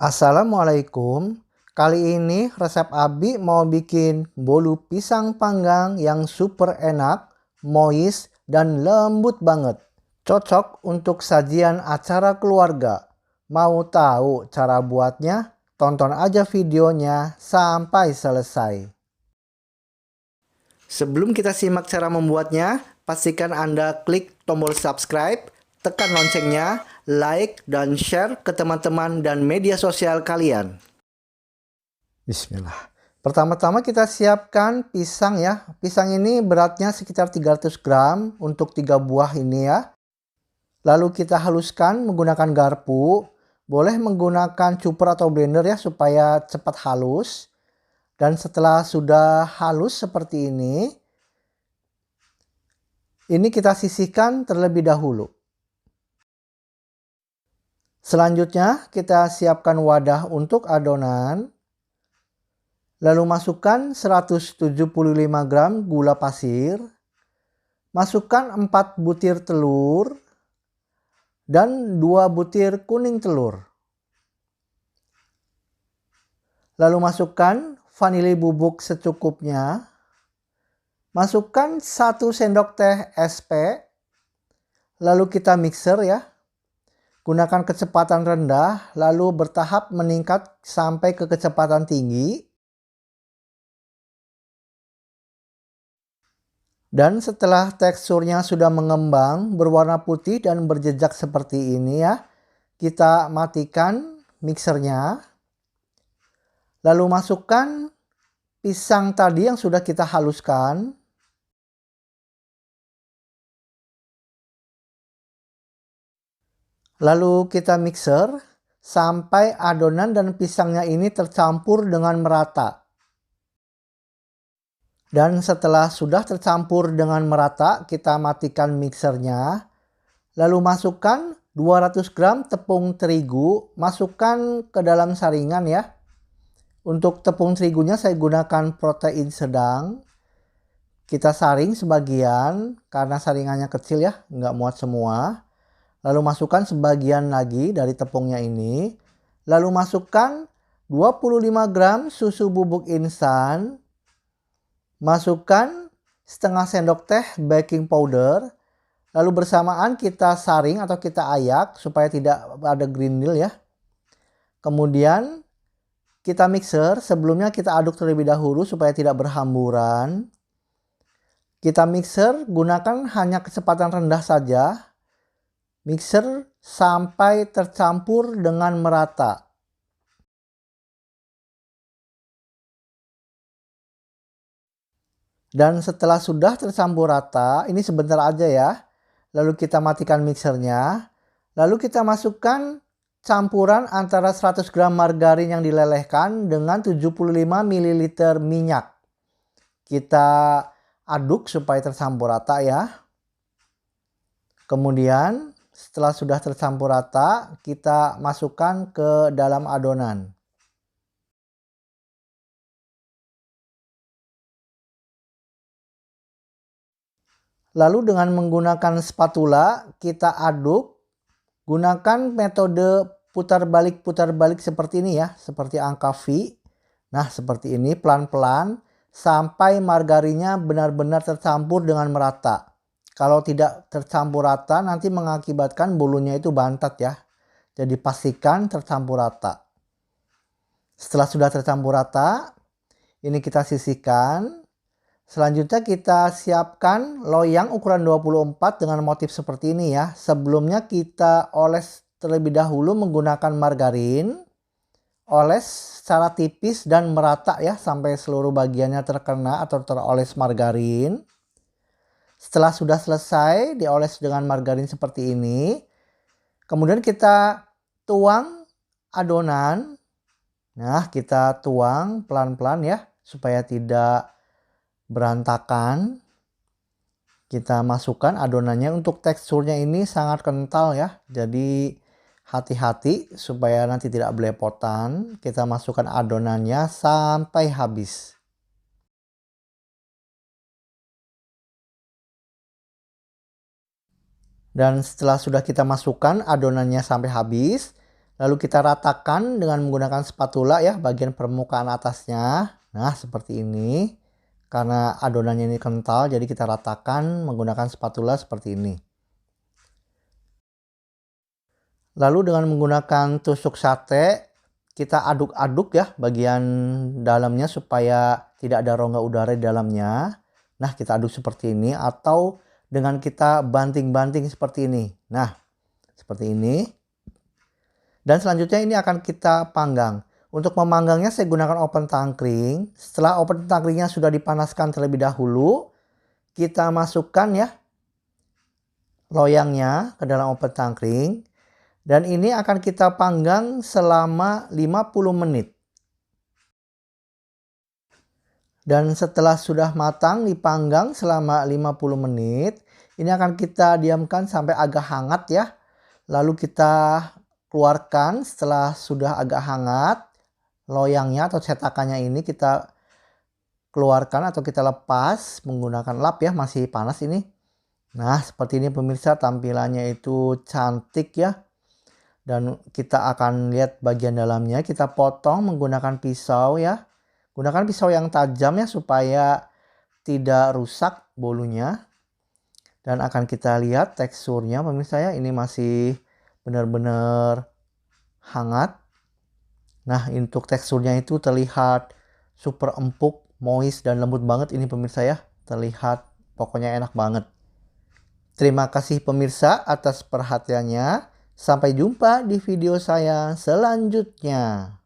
Assalamualaikum. Kali ini resep Abi mau bikin bolu pisang panggang yang super enak, moist, dan lembut banget. Cocok untuk sajian acara keluarga. Mau tahu cara buatnya? Tonton aja videonya sampai selesai. Sebelum kita simak cara membuatnya, pastikan Anda klik tombol subscribe, tekan loncengnya, like, dan share ke teman-teman dan media sosial kalian. Bismillah. Pertama-tama kita siapkan pisang ya. Pisang ini beratnya sekitar 300 gram untuk 3 buah ini ya. Lalu kita haluskan menggunakan garpu. Boleh menggunakan chopper atau blender ya supaya cepat halus. Dan setelah sudah halus seperti ini kita sisihkan terlebih dahulu. Selanjutnya kita siapkan wadah untuk adonan. Lalu masukkan 175 gram gula pasir. Masukkan 4 butir telur. Dan 2 butir kuning telur. Lalu masukkan vanili bubuk secukupnya. Masukkan 1 sendok teh SP. Lalu kita mixer ya. Gunakan kecepatan rendah, lalu bertahap meningkat sampai ke kecepatan tinggi. Dan setelah teksturnya sudah mengembang, berwarna putih dan berjejak seperti ini ya, kita matikan mixernya. Lalu masukkan pisang tadi yang sudah kita haluskan. Lalu kita mixer sampai adonan dan pisangnya ini tercampur dengan merata. Dan setelah sudah tercampur dengan merata, kita matikan mixernya. Lalu masukkan 200 gram tepung terigu, masukkan ke dalam saringan ya. Untuk tepung terigunya saya gunakan protein sedang. Kita saring sebagian karena saringannya kecil ya, nggak muat semua. Lalu masukkan sebagian lagi dari tepungnya ini. Lalu masukkan 25 gram susu bubuk instan. Masukkan setengah sendok teh baking powder. Lalu bersamaan kita saring atau kita ayak supaya tidak ada grindil ya. Kemudian kita mixer. Sebelumnya kita aduk terlebih dahulu supaya tidak berhamburan. Kita mixer gunakan hanya kecepatan rendah saja. Mixer sampai tercampur dengan merata. Dan setelah sudah tercampur rata, ini sebentar aja ya. Lalu kita matikan mixernya. Lalu kita masukkan campuran antara 100 gram margarin yang dilelehkan dengan 75 ml minyak. Kita aduk supaya tercampur rata ya. Kemudian setelah sudah tercampur rata, kita masukkan ke dalam adonan. Lalu dengan menggunakan spatula, kita aduk. Gunakan metode putar balik seperti ini ya, seperti angka V. Nah, seperti ini pelan-pelan sampai margarinnya benar-benar tercampur dengan merata. Kalau tidak tercampur rata nanti mengakibatkan bolunya itu bantat ya. Jadi pastikan tercampur rata. Setelah sudah tercampur rata, ini kita sisihkan. Selanjutnya kita siapkan loyang ukuran 24 dengan motif seperti ini ya. Sebelumnya kita oles terlebih dahulu menggunakan margarin. Oles secara tipis dan merata ya sampai seluruh bagiannya terkena atau teroles margarin. Setelah sudah selesai dioles dengan margarin seperti ini, kemudian kita tuang adonan. Nah, kita tuang pelan-pelan ya supaya tidak berantakan. Kita masukkan adonannya. Untuk teksturnya ini sangat kental ya. Jadi hati-hati supaya nanti tidak belepotan. Kita masukkan adonannya sampai habis. Dan setelah sudah kita masukkan adonannya sampai habis, Lalu kita ratakan dengan menggunakan spatula ya bagian permukaan atasnya. Nah, seperti ini. Karena adonannya ini kental, jadi kita ratakan menggunakan spatula seperti ini. Lalu dengan menggunakan tusuk sate, kita aduk-aduk ya bagian dalamnya supaya tidak ada rongga udara di dalamnya. Nah, kita aduk seperti ini atau dengan kita banting-banting seperti ini. Nah, seperti ini. Dan selanjutnya ini akan kita panggang. Untuk memanggangnya saya gunakan oven tangkring. Setelah oven tangkringnya sudah dipanaskan terlebih dahulu, kita masukkan ya loyangnya ke dalam oven tangkring. Dan ini akan kita panggang selama 50 menit. Dan setelah sudah matang dipanggang selama 50 menit, ini akan kita diamkan sampai agak hangat ya. Lalu kita keluarkan setelah sudah agak hangat. Loyangnya atau cetakannya ini kita keluarkan atau kita lepas menggunakan lap ya, masih panas ini. Nah, seperti ini pemirsa, tampilannya itu cantik ya. Dan kita akan lihat bagian dalamnya, kita potong menggunakan pisau ya. Gunakan pisau yang tajam ya supaya tidak rusak bolunya. Dan akan kita lihat teksturnya pemirsa ya, ini masih benar-benar hangat. Nah, untuk teksturnya itu terlihat super empuk, moist, dan lembut banget ini pemirsa ya. Terlihat pokoknya enak banget. Terima kasih pemirsa atas perhatiannya. Sampai jumpa di video saya selanjutnya.